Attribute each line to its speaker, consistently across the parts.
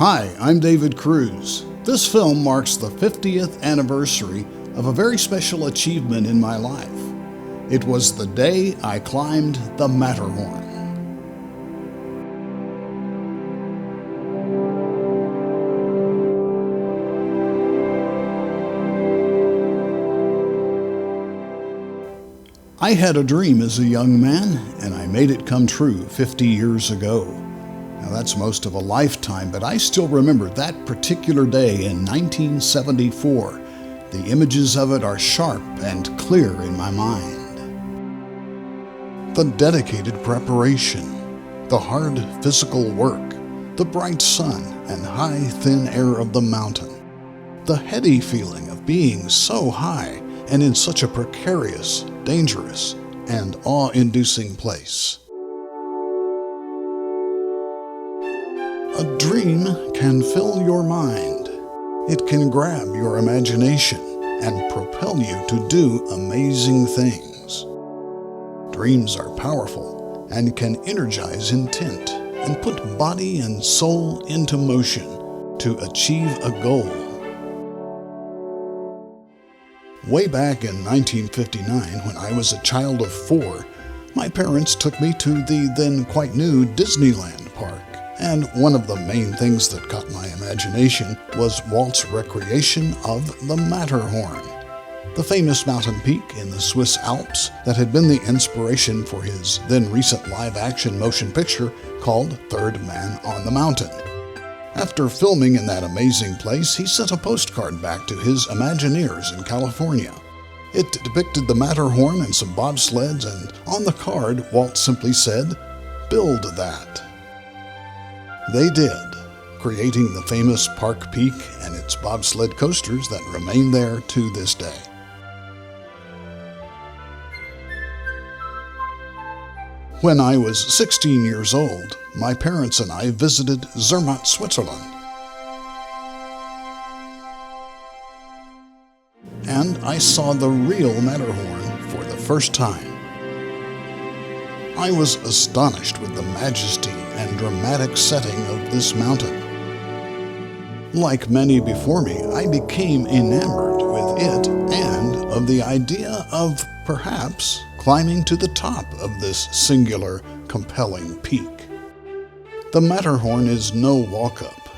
Speaker 1: Hi, I'm David Cruz. This film marks the 50th anniversary of a very special achievement in my life. It was the day I climbed the Matterhorn. I had a dream as a young man, and I made it come true 50 years ago. Now that's most of a lifetime, but I still remember that particular day in 1974. The images of it are sharp and clear in my mind. The dedicated preparation, the hard physical work, the bright sun and high thin air of the mountain, the heady feeling of being so high and in such a precarious, dangerous, and awe-inducing place. A dream can fill your mind. It can grab your imagination and propel you to do amazing things. Dreams are powerful and can energize intent and put body and soul into motion to achieve a goal. Way back in 1959, when I was a child of 4, my parents took me to the then quite new Disneyland park. And one of the main things that caught my imagination was Walt's recreation of the Matterhorn, the famous mountain peak in the Swiss Alps that had been the inspiration for his then recent live-action motion picture called Third Man on the Mountain. After filming in that amazing place, he sent a postcard back to his Imagineers in California. It depicted the Matterhorn and some bobsleds, and on the card, Walt simply said, "Build that." They did, creating the famous Park Peak and its bobsled coasters that remain there to this day. When I was 16 years old, my parents and I visited Zermatt, Switzerland. And I saw the real Matterhorn for the first time. I was astonished with the majesty and dramatic setting of this mountain. Like many before me, I became enamored with it and of the idea of perhaps climbing to the top of this singular, compelling peak. The Matterhorn is no walk-up.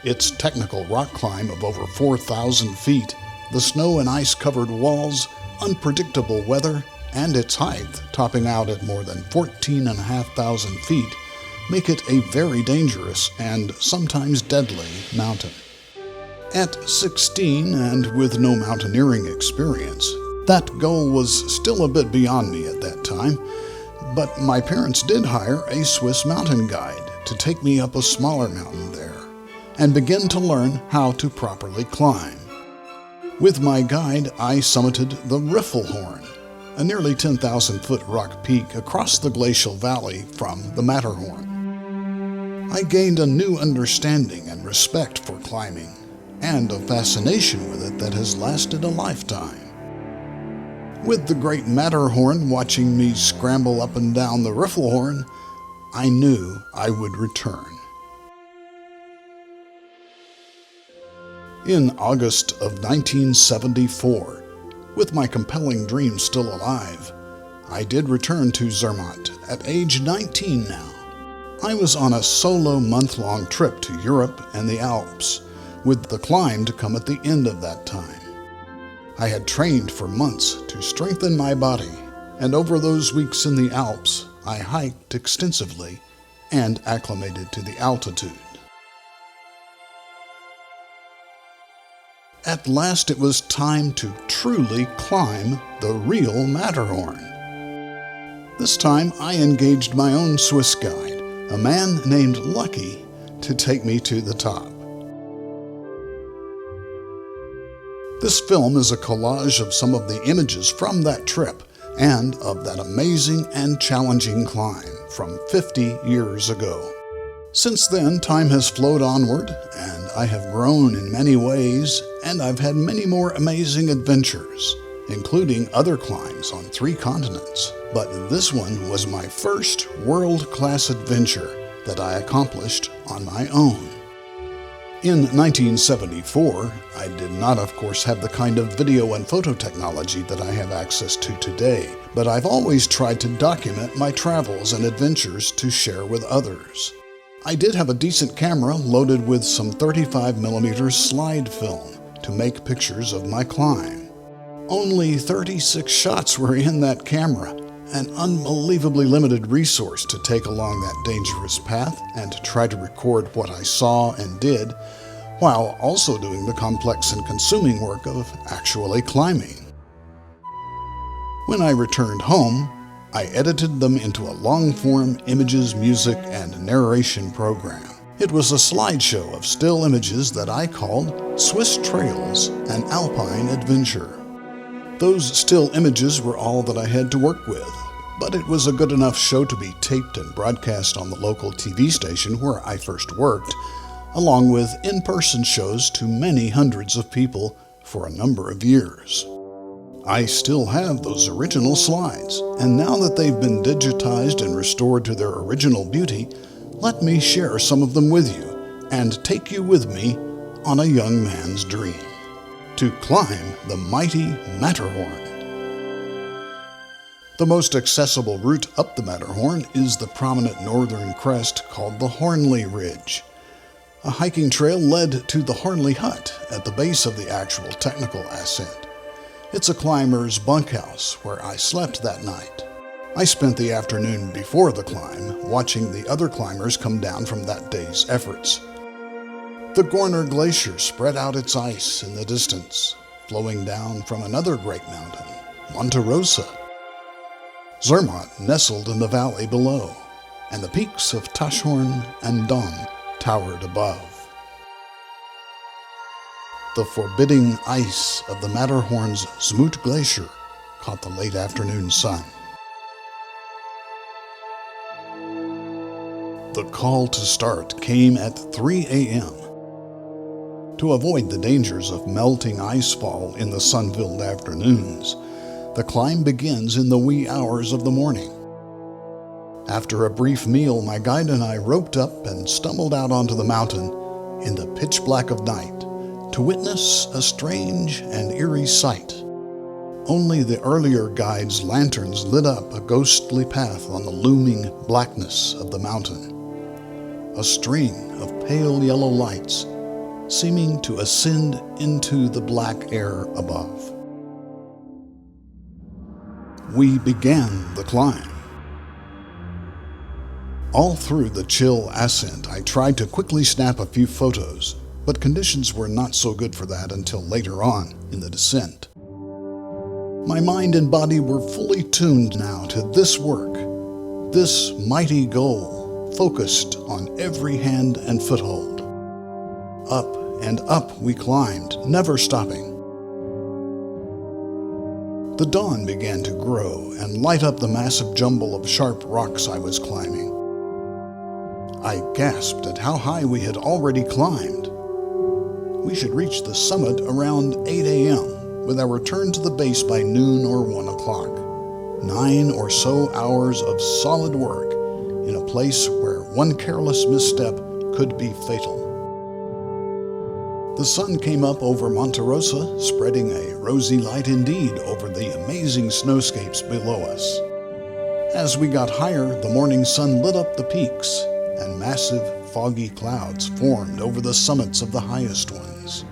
Speaker 1: Its technical rock climb of over 4,000 feet, the snow and ice-covered walls, unpredictable weather, and its height, topping out at more than 14,500 feet, make it a very dangerous and sometimes deadly mountain. At 16 and with no mountaineering experience, that goal was still a bit beyond me at that time, but my parents did hire a Swiss mountain guide to take me up a smaller mountain there and begin to learn how to properly climb. With my guide, I summited the Riffelhorn, a nearly 10,000-foot rock peak across the glacial valley from the Matterhorn. I gained a new understanding and respect for climbing, and a fascination with it that has lasted a lifetime. With the great Matterhorn watching me scramble up and down the Riffelhorn, I knew I would return. In August of 1974, with my compelling dream still alive, I did return to Zermatt at age 19 now. I was on a solo month-long trip to Europe and the Alps, with the climb to come at the end of that time. I had trained for months to strengthen my body, and over those weeks in the Alps, I hiked extensively and acclimated to the altitude. At last it was time to truly climb the real Matterhorn. This time I engaged my own Swiss guide, a man named Lucky, to take me to the top. This film is a collage of some of the images from that trip and of that amazing and challenging climb from 50 years ago. Since then, time has flowed onward, and I have grown in many ways, and I've had many more amazing adventures, including other climbs on 3 continents. But this one was my first world-class adventure that I accomplished on my own. In 1974, I did not, of course, have the kind of video and photo technology that I have access to today, but I've always tried to document my travels and adventures to share with others. I did have a decent camera loaded with some 35mm slide film to make pictures of my climb. Only 36 shots were in that camera, an unbelievably limited resource to take along that dangerous path and to try to record what I saw and did, while also doing the complex and consuming work of actually climbing. When I returned home, I edited them into a long-form images, music, and narration program. It was a slideshow of still images that I called Swiss Trails, an Alpine Adventure. Those still images were all that I had to work with, but it was a good enough show to be taped and broadcast on the local TV station where I first worked, along with in-person shows to many hundreds of people for a number of years. I still have those original slides, and now that they've been digitized and restored to their original beauty, let me share some of them with you and take you with me on a young man's dream: to climb the mighty Matterhorn. The most accessible route up the Matterhorn is the prominent northern crest called the Hornley Ridge. A hiking trail led to the Hornley Hut at the base of the actual technical ascent. It's a climber's bunkhouse where I slept that night. I spent the afternoon before the climb watching the other climbers come down from that day's efforts. The Gorner Glacier spread out its ice in the distance, flowing down from another great mountain, Monte Rosa. Zermatt nestled in the valley below, and the peaks of Taschhorn and Don towered above. The forbidding ice of the Matterhorn's Zmout Glacier caught the late afternoon sun. The call to start came at 3 a.m. To avoid the dangers of melting icefall in the sun-filled afternoons, the climb begins in the wee hours of the morning. After a brief meal, my guide and I roped up and stumbled out onto the mountain in the pitch black of night to witness a strange and eerie sight. Only the earlier guide's lanterns lit up a ghostly path on the looming blackness of the mountain. A string of pale yellow lights seeming to ascend into the black air above. We began the climb. All through the chill ascent, I tried to quickly snap a few photos, but conditions were not so good for that until later on in the descent. My mind and body were fully tuned now to this work, this mighty goal, focused on every hand and foothold. Up and up we climbed, never stopping. The dawn began to grow and light up the massive jumble of sharp rocks I was climbing. I gasped at how high we had already climbed. We should reach the summit around 8 a.m., with our return to the base by noon or 1 o'clock. 9 or so hours of solid work in a place where one careless misstep could be fatal. The sun came up over Monte Rosa, spreading a rosy light indeed over the amazing snowscapes below us. As we got higher, the morning sun lit up the peaks, and massive, foggy clouds formed over the summits of the highest ones.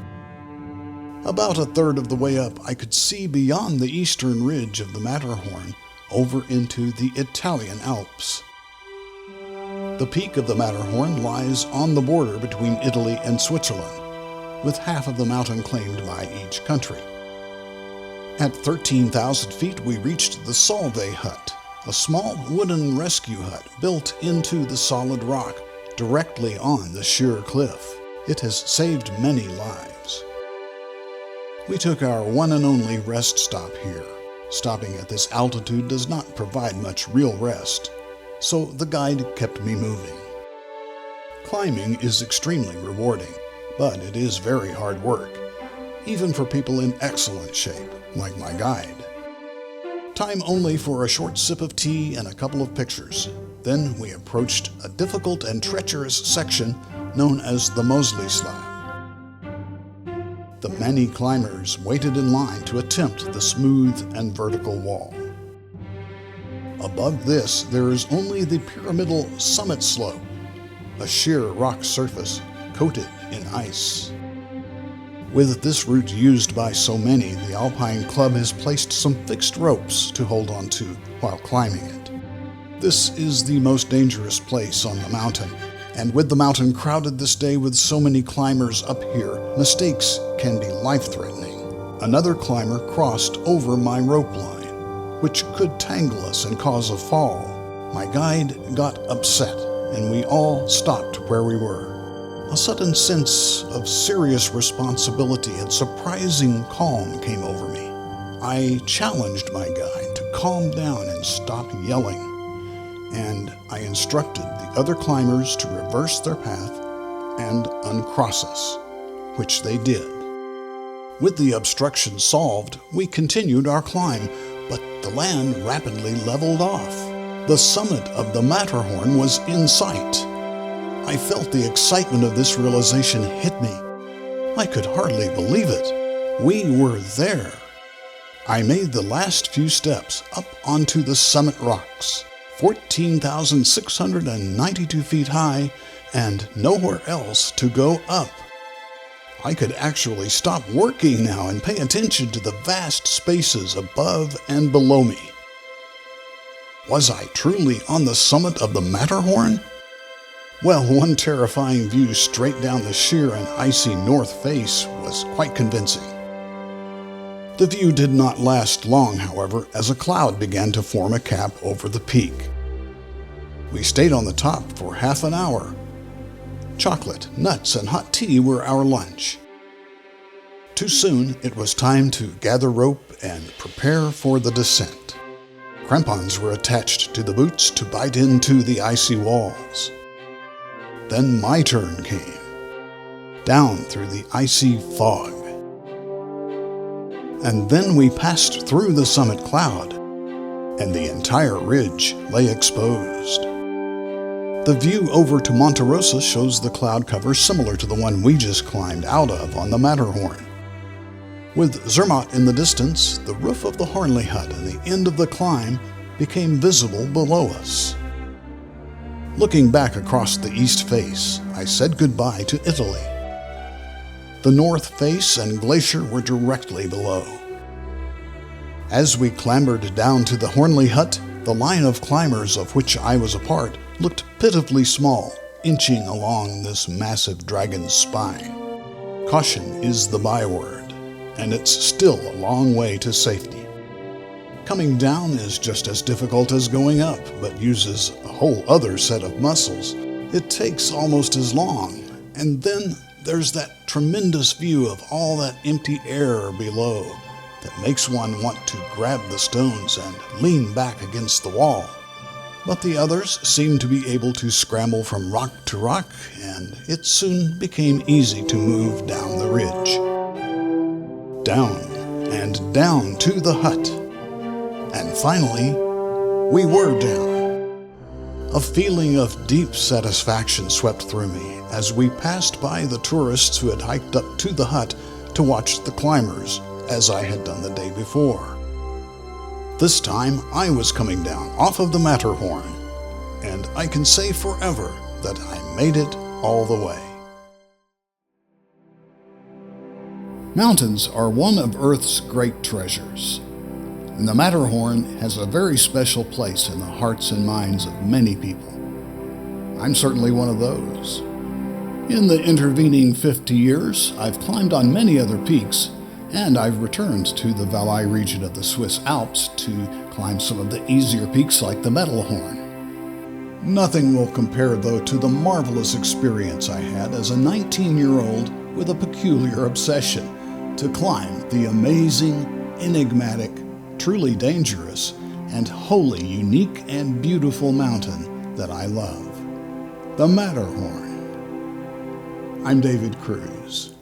Speaker 1: About a third of the way up, I could see beyond the eastern ridge of the Matterhorn over into the Italian Alps. The peak of the Matterhorn lies on the border between Italy and Switzerland, with half of the mountain claimed by each country. At 13,000 feet, we reached the Solvay Hut, a small wooden rescue hut built into the solid rock directly on the sheer cliff. It has saved many lives. We took our one and only rest stop here. Stopping at this altitude does not provide much real rest, so the guide kept me moving. Climbing is extremely rewarding, but it is very hard work, even for people in excellent shape, like my guide. Time only for a short sip of tea and a couple of pictures. Then we approached a difficult and treacherous section known as the Mosley Slab. The many climbers waited in line to attempt the smooth and vertical wall. Above this, there is only the pyramidal summit slope, a sheer rock surface coated in ice. With this route used by so many, the Alpine Club has placed some fixed ropes to hold on to while climbing it. This is the most dangerous place on the mountain, and with the mountain crowded this day with so many climbers up here, mistakes can be life-threatening. Another climber crossed over my rope line, which could tangle us and cause a fall. My guide got upset, and we all stopped where we were. A sudden sense of serious responsibility and surprising calm came over me. I challenged my guide to calm down and stop yelling, and I instructed the other climbers to reverse their path and uncross us, which they did. With the obstruction solved, we continued our climb, but the land rapidly leveled off. The summit of the Matterhorn was in sight. I felt the excitement of this realization hit me. I could hardly believe it. We were there. I made the last few steps up onto the summit rocks, 14,692 feet high, and nowhere else to go up. I could actually stop working now and pay attention to the vast spaces above and below me. Was I truly on the summit of the Matterhorn? Well, one terrifying view straight down the sheer and icy north face was quite convincing. The view did not last long, however, as a cloud began to form a cap over the peak. We stayed on the top for half an hour. Chocolate, nuts, and hot tea were our lunch. Too soon, it was time to gather rope and prepare for the descent. Crampons were attached to the boots to bite into the icy walls. Then my turn came, down through the icy fog. And then we passed through the summit cloud, and the entire ridge lay exposed. The view over to Monte Rosa shows the cloud cover similar to the one we just climbed out of on the Matterhorn. With Zermatt in the distance, the roof of the Hornley hut and the end of the climb became visible below us. Looking back across the east face, I said goodbye to Italy. The north face and glacier were directly below. As we clambered down to the Hornley hut, the line of climbers of which I was a part looked pitifully small, inching along this massive dragon's spine. Caution is the byword, and it's still a long way to safety. Coming down is just as difficult as going up, but uses a whole other set of muscles. It takes almost as long, and then there's that tremendous view of all that empty air below that makes one want to grab the stones and lean back against the wall. But the others seemed to be able to scramble from rock to rock, and it soon became easy to move down the ridge. Down and down to the hut. And finally, we were down. A feeling of deep satisfaction swept through me as we passed by the tourists who had hiked up to the hut to watch the climbers, as I had done the day before. This time, I was coming down off of the Matterhorn, and I can say forever that I made it all the way. Mountains are one of Earth's great treasures, and the Matterhorn has a very special place in the hearts and minds of many people. I'm certainly one of those. In the intervening 50 years, I've climbed on many other peaks, and I've returned to the Valais region of the Swiss Alps to climb some of the easier peaks like the Matterhorn. Nothing will compare, though, to the marvelous experience I had as a 19-year-old with a peculiar obsession to climb the amazing, enigmatic, truly dangerous, and wholly unique and beautiful mountain that I love, the Matterhorn. I'm David Cruz.